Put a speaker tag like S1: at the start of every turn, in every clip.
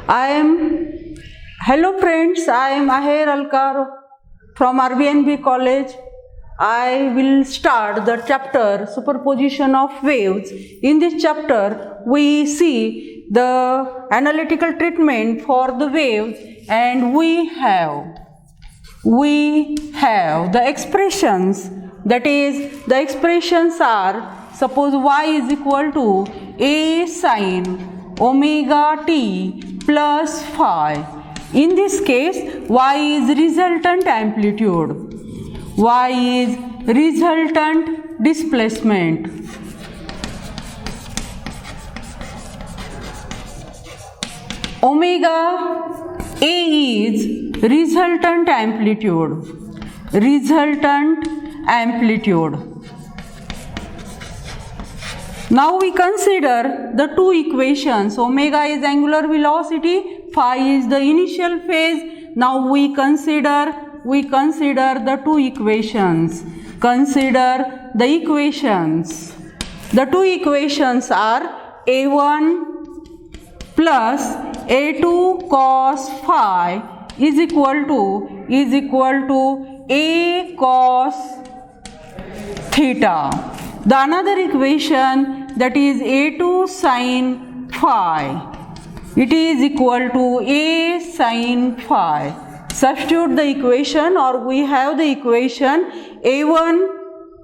S1: I am, hello friends, I am Aher Alkar from RBNB College. I will start the chapter Superposition of Waves. In this chapter, we see the analytical treatment for the waves, and we have the expressions, that is, the expressions are, suppose y is equal to a sine omega t plus phi. In this case, y is resultant amplitude, y is resultant displacement, omega a is resultant amplitude, Now we consider the two equations. Omega is angular velocity, phi is the initial phase. Now we consider the two equations. Consider the equations. The two equations are a1 plus a2 cos phi is equal to a cos theta. The another equation, that is a2 sin phi, it is equal to a sin phi. Substitute the equation, or we have the equation a1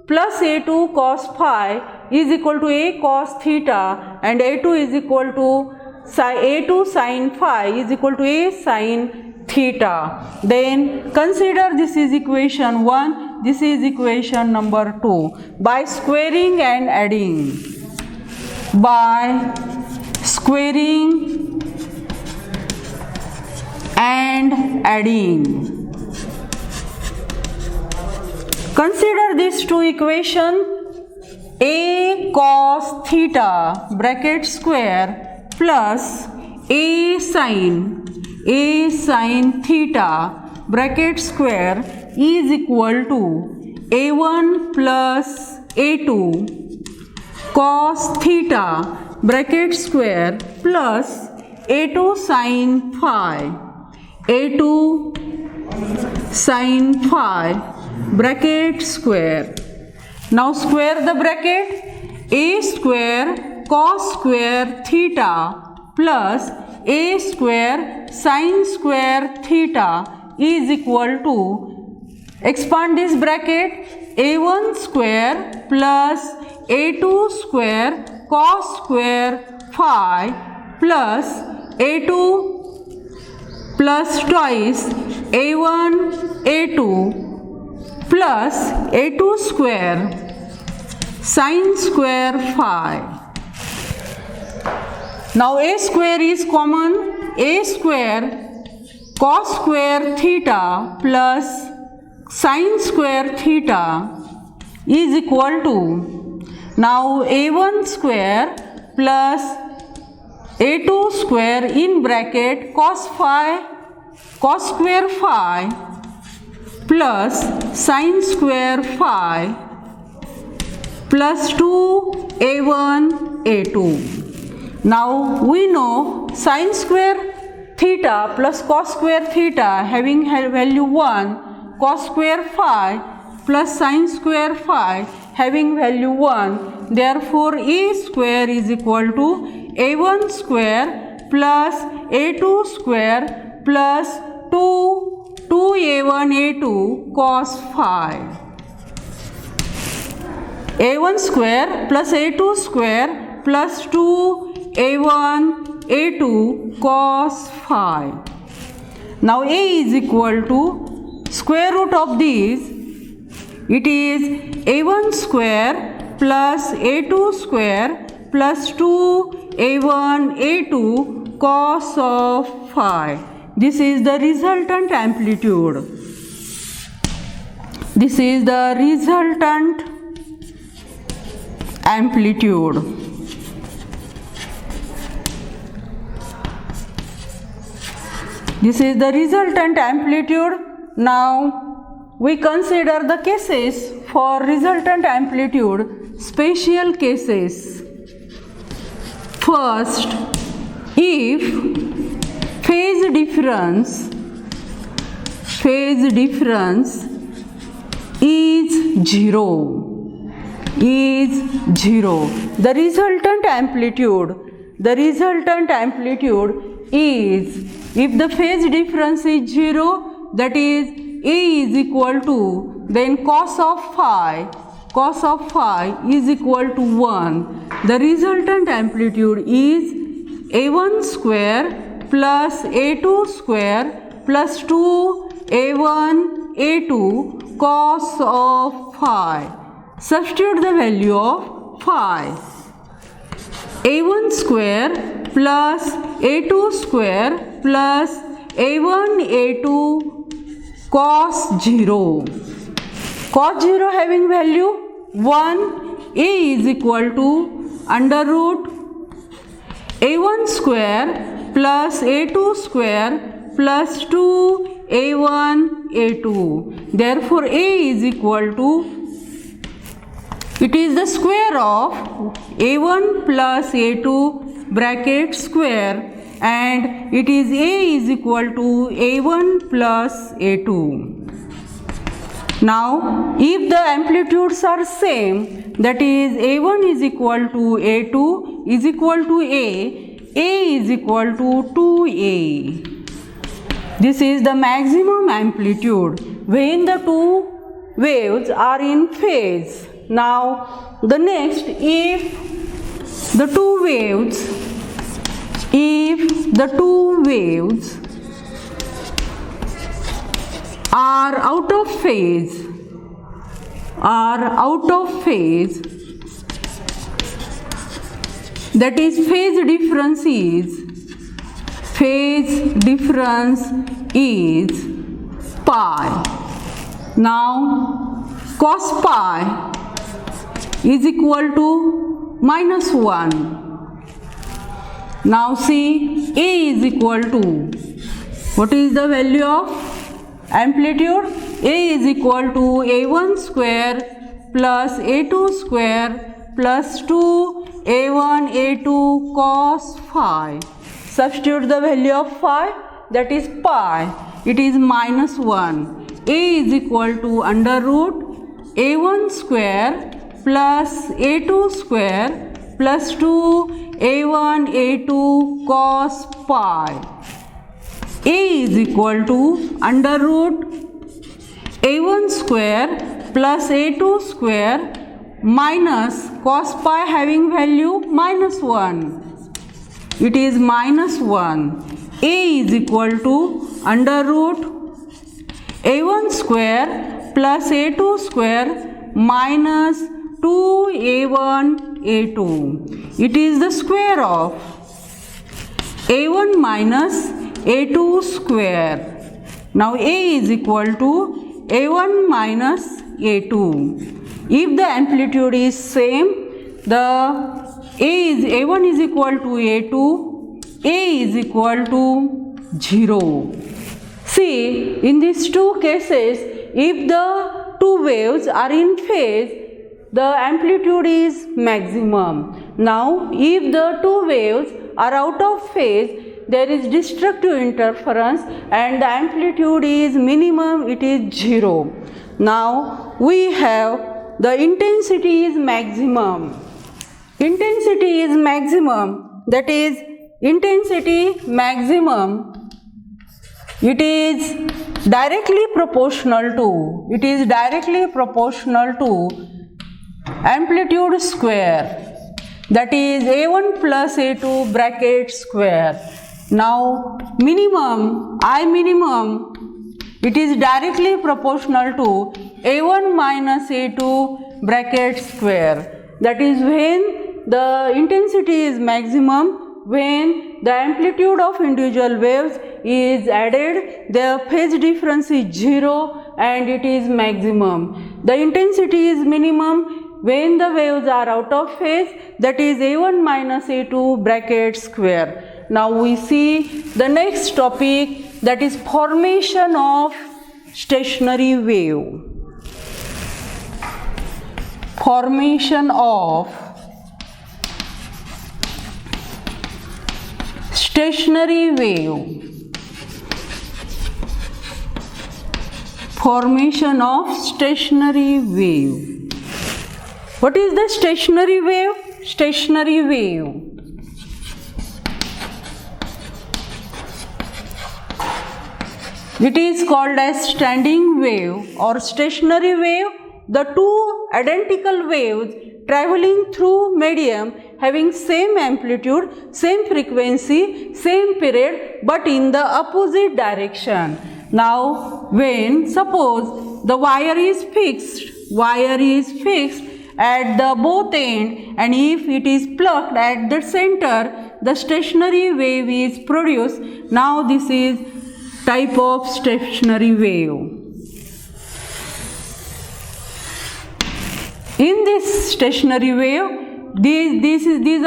S1: plus a2 cos phi is equal to a cos theta, and a2 is equal to a2 sin phi is equal to a sin theta. Then consider this is equation 1, this is equation number 2 by squaring and adding. By squaring and adding. Consider these two equations. A cos theta bracket square plus a sin theta bracket square is equal to a1 plus a2 cos theta bracket square plus a2 sin phi, bracket square. Now square the bracket. A square cos square theta plus a square sin square theta is equal to, expand this bracket, a1 square plus a2 square cos square phi plus a2 plus twice a1 a2 plus a2 square sin square phi. Now a square is common. A square cos square theta plus sin square theta is equal to, now a1 square plus a2 square in bracket cos square phi plus sin square phi plus 2a1 a2. Now we know sin square theta plus cos square theta having value 1, cos square phi plus sin square phi having value 1. Therefore a square is equal to a1 square plus a2 square plus 2a1 a2 cos phi. a1 square plus a2 square plus 2a1 a2 cos phi. Now a is equal to square root of these. It is a1 square plus a2 square plus 2a1 a2 cos of phi. This is the resultant amplitude. This is the resultant amplitude. This is the resultant amplitude. Now we consider the cases for resultant amplitude, special cases. First, if phase difference is 0. The resultant amplitude is, if the phase difference is 0, that is A is equal to, then cos of phi is equal to 1. The resultant amplitude is A1 square plus A2 square plus 2A1 A2 cos of phi. Substitute the value of phi. A1 square plus A2 square plus A1 A2 cos 0. Cos 0 having value 1, A is equal to under root A1 square plus A2 square plus 2A1 A2. Therefore, A is equal to, it is the square of A1 plus A2 bracket square, and it is A is equal to A1 plus A2. Now, if the amplitudes are same, that is A1 is equal to A2 is equal to A is equal to 2A. This is the maximum amplitude when the two waves are in phase. Now, the next, if the two waves are out of phase, that is phase difference is pi. Now, cos pi is equal to minus 1. Now see, A is equal to, what is the value of amplitude? A is equal to A1 square plus A2 square plus 2A1 A2 cos phi. Substitute the value of phi, that is pi. It is minus 1. A is equal to under root A1 square plus A2 square plus 2A1 A2 cos pi. A is equal to under root A1 square plus A2 square minus cos pi having value minus 1. It is minus 1. A is equal to under root A1 square plus A2 square minus 2A1 A2. It is the square of A1 minus A2 square. Now A is equal to A1 minus A2. If the amplitude is same, the A1 is equal to A2, A is equal to 0. See, in these two cases, if the two waves are in phase, the amplitude is maximum. Now, if the two waves are out of phase, there is destructive interference and the amplitude is minimum, it is 0. Now, we have the intensity is maximum. Intensity is maximum, that is intensity maximum, it is directly proportional to amplitude square, that is A1 plus A2 bracket square. Now minimum, I minimum, it is directly proportional to A1 minus A2 bracket square. That is when the intensity is maximum, when the amplitude of individual waves is added, the phase difference is 0 and it is maximum. The intensity is minimum when the waves are out of phase, that is A1 minus A2 bracket square. Now we see the next topic, that is formation of stationary wave. Formation of stationary wave. formation of stationary wave. What is the stationary wave? Stationary wave. It is called as standing wave or stationary wave. The two identical waves traveling through medium having same amplitude, same frequency, same period, but in the opposite direction. Now, when suppose the wire is fixed at the both end, and if it is plugged at the center, the stationary wave is produced. Now, this is type of stationary wave. In this stationary wave, these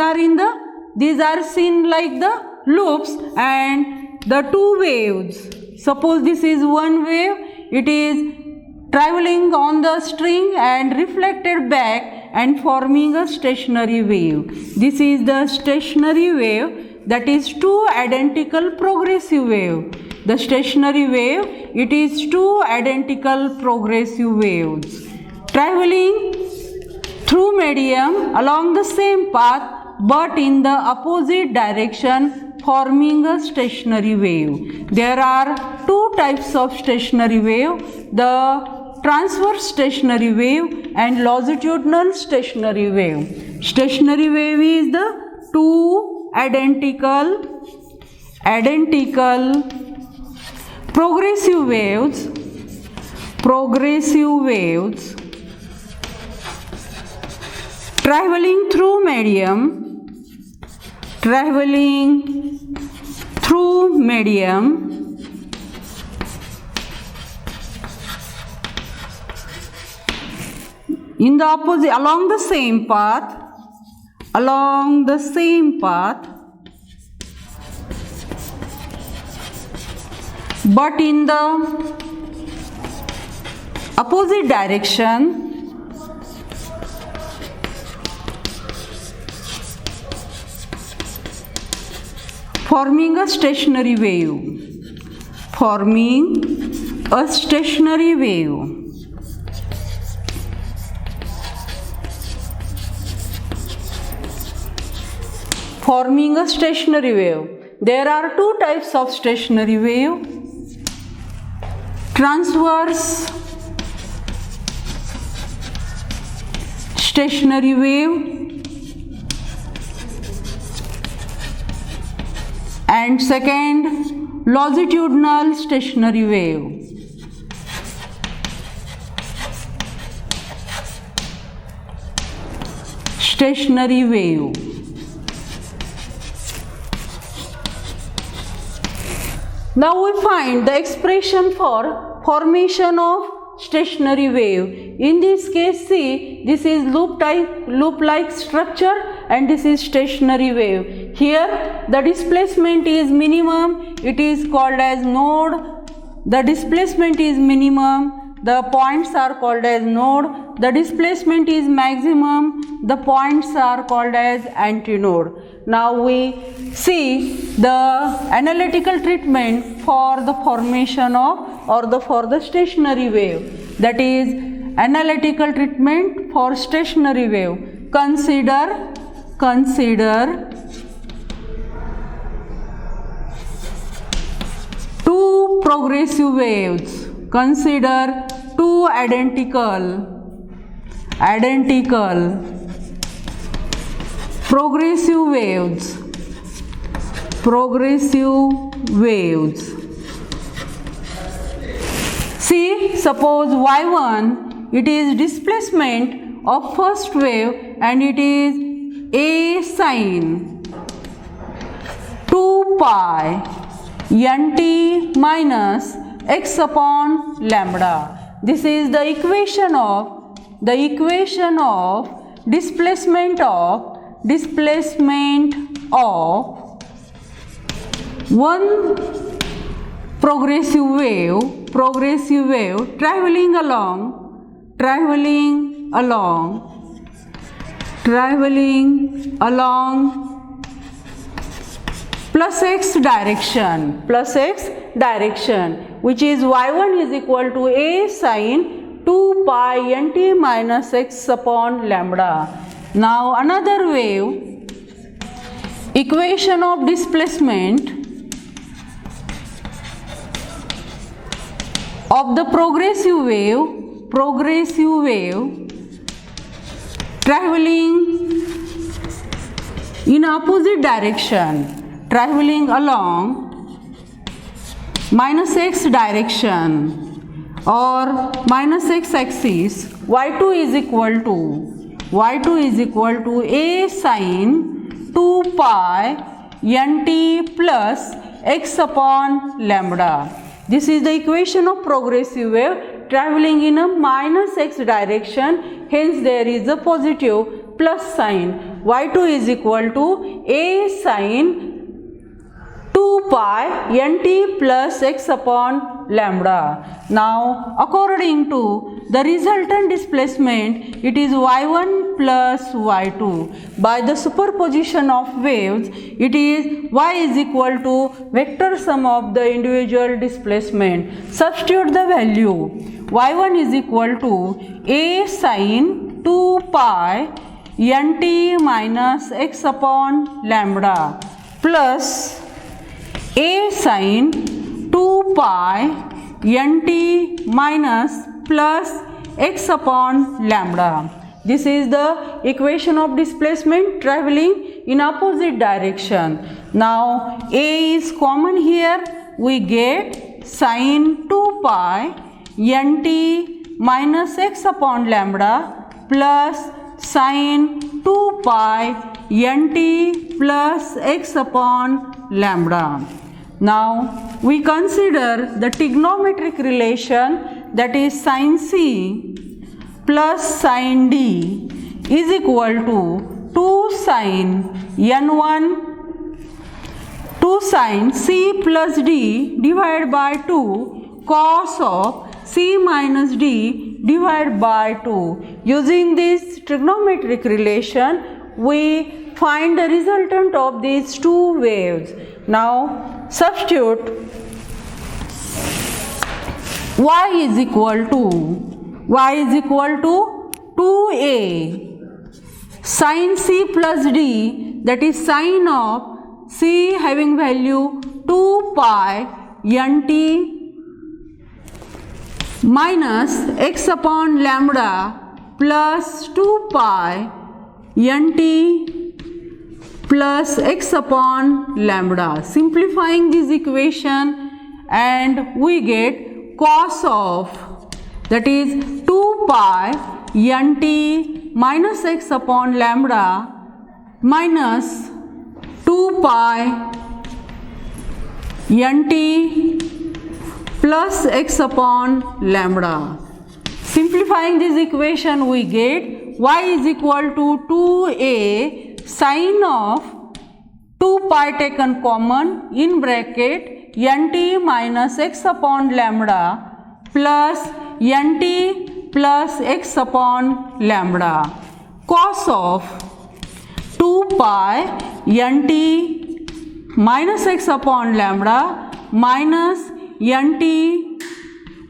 S1: are seen like the loops and the two waves. Suppose this is one wave, it is traveling on the string and reflected back and forming a stationary wave. This is the stationary wave, that is two identical progressive wave. The stationary wave, it is two identical progressive waves traveling through medium along the same path but in the opposite direction, forming a stationary wave. There are two types of stationary wave, the transverse stationary wave and longitudinal stationary wave. Stationary wave is the two identical progressive waves traveling through medium in the opposite along the same path but in the opposite direction, forming a stationary wave. Forming a stationary wave. Forming a stationary wave. There are two types of stationary wave. Transverse stationary wave and second longitudinal stationary wave. Stationary wave. Now we find the expression for formation of stationary wave. In this case, see, this is loop-like structure and this is stationary wave. Here the displacement is minimum, it is called as node. The displacement is minimum, the points are called as node. The displacement is maximum, the points are called as antinode. Now we see the analytical treatment for the formation of for the stationary wave. That is analytical treatment for stationary wave. Consider two progressive waves. Consider two identical progressive waves. See, suppose y1, it is displacement of first wave and it is a sine 2 pi nt minus x upon lambda. This is the equation of displacement of one progressive wave traveling along plus x direction which is y1 is equal to a sine 2 pi nt minus x upon lambda. Now another wave, equation of displacement of the progressive wave traveling in opposite direction, traveling along minus x direction or minus x axis, y2 is equal to a sine 2 pi nt plus x upon lambda. This is the equation of progressive wave traveling in a minus x direction, hence there is a positive plus sign. y2 is equal to a sine 2 pi nt plus x upon lambda. Now according to the resultant displacement, it is y1 plus y2. By the superposition of waves, it is y is equal to vector sum of the individual displacement. Substitute the value. y1 is equal to a sine 2 pi nt minus x upon lambda plus a sine 2 pi nt minus plus x upon lambda. This is the equation of displacement traveling in opposite direction. Now a is common here, we get sine 2 pi nt minus x upon lambda plus sine 2 pi nt plus x upon lambda. Now we consider the trigonometric relation, that is sin C plus sin D is equal to 2 sin n1 2 sin C plus D divided by 2 cos of C minus D divided by 2. Using this trigonometric relation, we find the resultant of these two waves. Now substitute y is equal to 2a sin C plus D, that is sine of C having value 2 pi nt minus x upon lambda plus 2 pi nt plus x upon lambda. Simplifying this equation, and we get cos of, that is 2 pi nt minus x upon lambda minus 2 pi nt plus x upon lambda. Simplifying this equation, we get y is equal to 2a sine of 2 pi taken common in bracket nt minus x upon lambda plus nt plus x upon lambda cos of 2 pi nt minus x upon lambda minus nt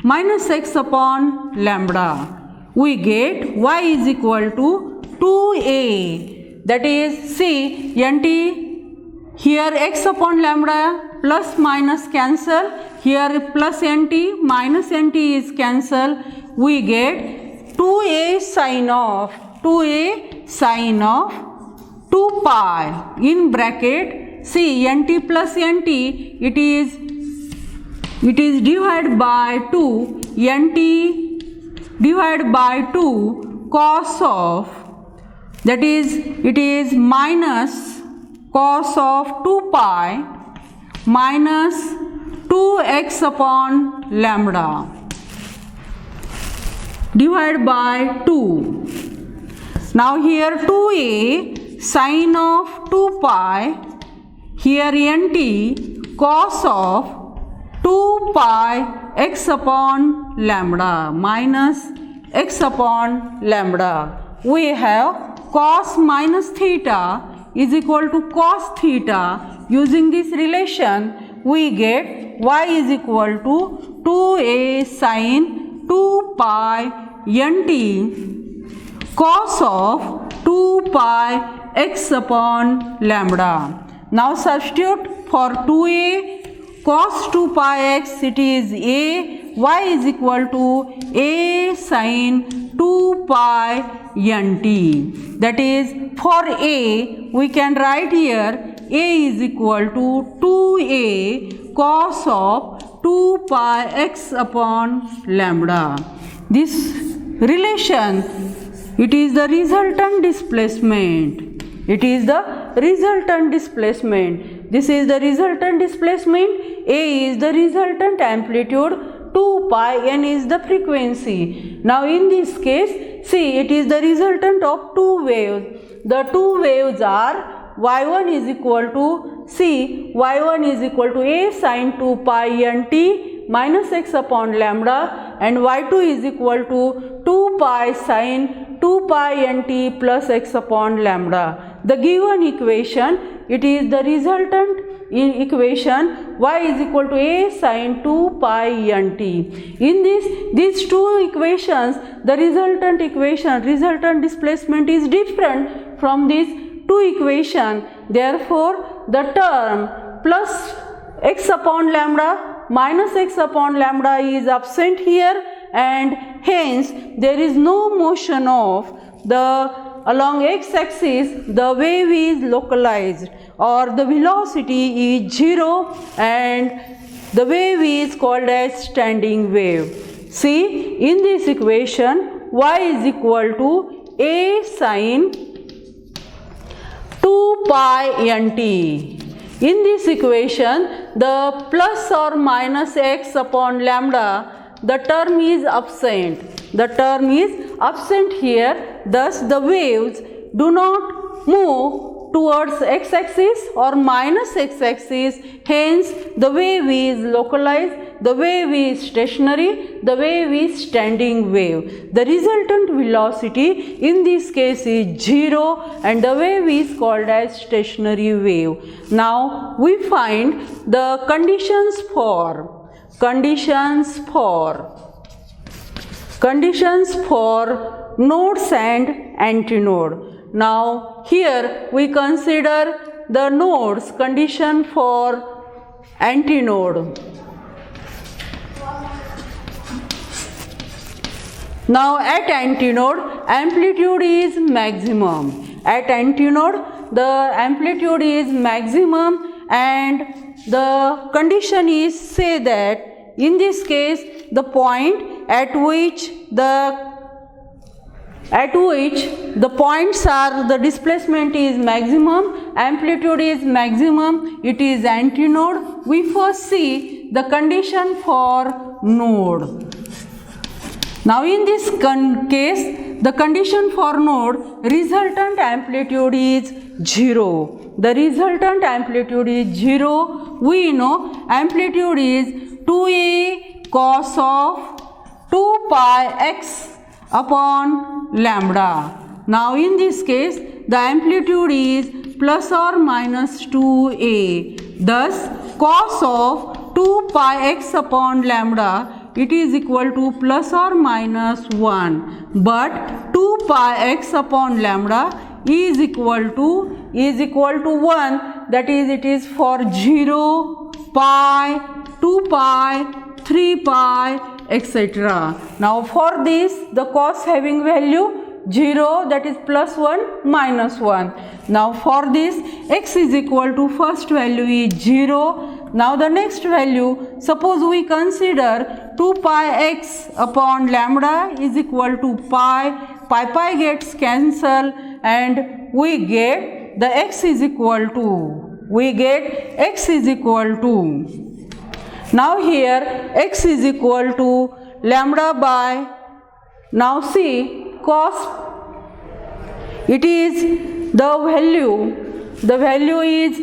S1: minus x upon lambda. We get y is equal to 2a, that is see nt, here x upon lambda plus minus cancel, here plus nt minus nt is cancel, we get 2a sine of 2 pi in bracket see nt plus nt, it is divided by 2 nt divided by 2 cos of, that is it is minus cos of 2 pi minus 2x upon lambda divided by 2. Now here 2a sine of 2 pi, here nt cos of 2 pi x upon lambda minus x upon lambda. We have cos minus theta is equal to cos theta. Using this relation, we get y is equal to 2a sin 2 pi nt cos of 2 pi x upon lambda. Now substitute for 2a cos 2 pi x, it is a, y is equal to a sin 2 pi nt. That is, for a we can write here a is equal to 2a cos of 2 pi x upon lambda. This relation, it is the resultant displacement. It is the resultant displacement. This is the resultant displacement. A is the resultant amplitude. 2 pi n is the frequency. Now in this case, see, it is the resultant of two waves. The two waves are y1 is equal to, see, y1 is equal to a sin 2 pi nt minus x upon lambda, and y2 is equal to 2 pi sin 2 pi nt plus x upon lambda. The given equation, it is the resultant equation y is equal to a sin 2 pi nt. In these two equations, the resultant equation, resultant displacement is different from these two equations. Therefore, the term plus x upon lambda minus x upon lambda is absent here, and hence there is no motion of the along x-axis. The wave is localized, or the velocity is 0, and the wave is called as standing wave. See, in this equation y is equal to a sin 2 pi nt. In this equation, the plus or minus x upon lambda, the term is absent. The term is absent here. Thus, the waves do not move towards x-axis or minus x-axis. Hence, the wave is localized, the wave is stationary, the wave is standing wave. The resultant velocity in this case is 0, and the wave is called as stationary wave. Now, we find the conditions for nodes and antinode. Now here we consider the nodes, condition for antinode. Now at antinode, amplitude is maximum. At antinode, the amplitude is maximum, and the condition is, say that in this case the point at which the points are, the displacement is maximum, amplitude is maximum, it is antinode. We first see the condition for node. Now in this case, the condition for node, resultant amplitude is 0. The resultant amplitude is 0. We know amplitude is 2a cos of 2 pi x upon lambda. Now in this case, the amplitude is plus or minus 2a. Thus, cos of 2 pi x upon lambda, it is equal to plus or minus 1. But 2 pi x upon lambda is equal to 1. That is, it is for 0, pi, 2 pi, 3 pi, etc. Now for this, the cos having value 0, that is plus 1, minus 1. Now for this, x is equal to, first value is 0. Now the next value, suppose we consider 2 pi x upon lambda is equal to pi gets cancelled, and we get the x is equal to, now here x is equal to lambda by, now see, cos, it is the value is,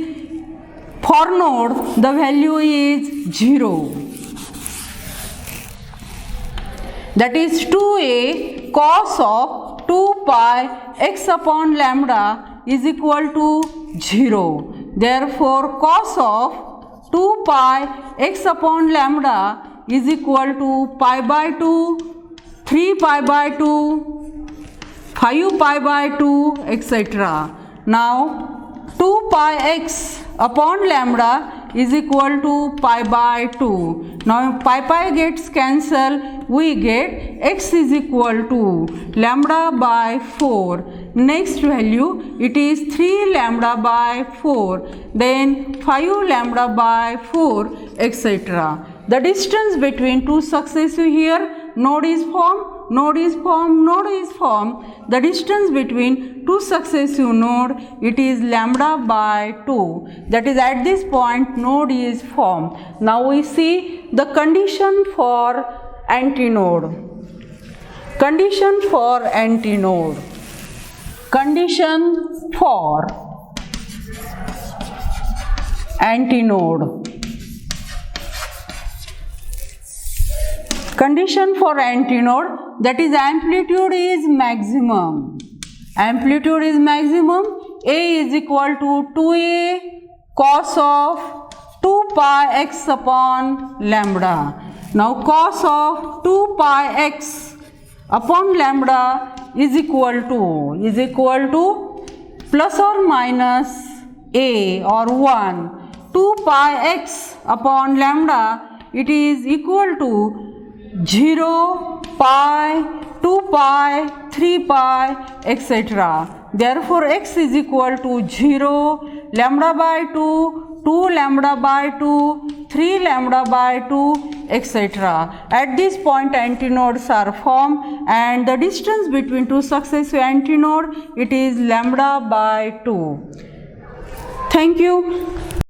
S1: for node, the value is 0. That is 2a cos of 2 pi x upon lambda is equal to 0. Therefore, cos of 2 pi x upon lambda is equal to pi by 2, 3 pi by 2, 5 pi by 2, etc. Now 2 pi x upon lambda is equal to pi by 2. Now pi gets cancelled, we get x is equal to lambda by 4. Next value, it is 3 lambda by 4, then 5 lambda by 4, etc. The distance between two successive here, node is formed, node is formed, node is formed. The distance between two successive node, it is lambda by 2. That is, at this point node is formed. Now we see the condition for antinode. Condition for antinode. Condition for antinode. Condition for antinode, that is amplitude is maximum. Amplitude is maximum. A is equal to 2a cos of 2 pi x upon lambda. Now cos of 2 pi x upon lambda is equal to plus or minus a or 1. 2 pi x upon lambda, it is equal to 0, pi, 2 pi, 3 pi, etc. Therefore, x is equal to 0, lambda by 2, 2 lambda by 2, 3 lambda by 2, etc. At this point, antinodes are formed, and the distance between two successive antinode, it is lambda by 2. Thank you.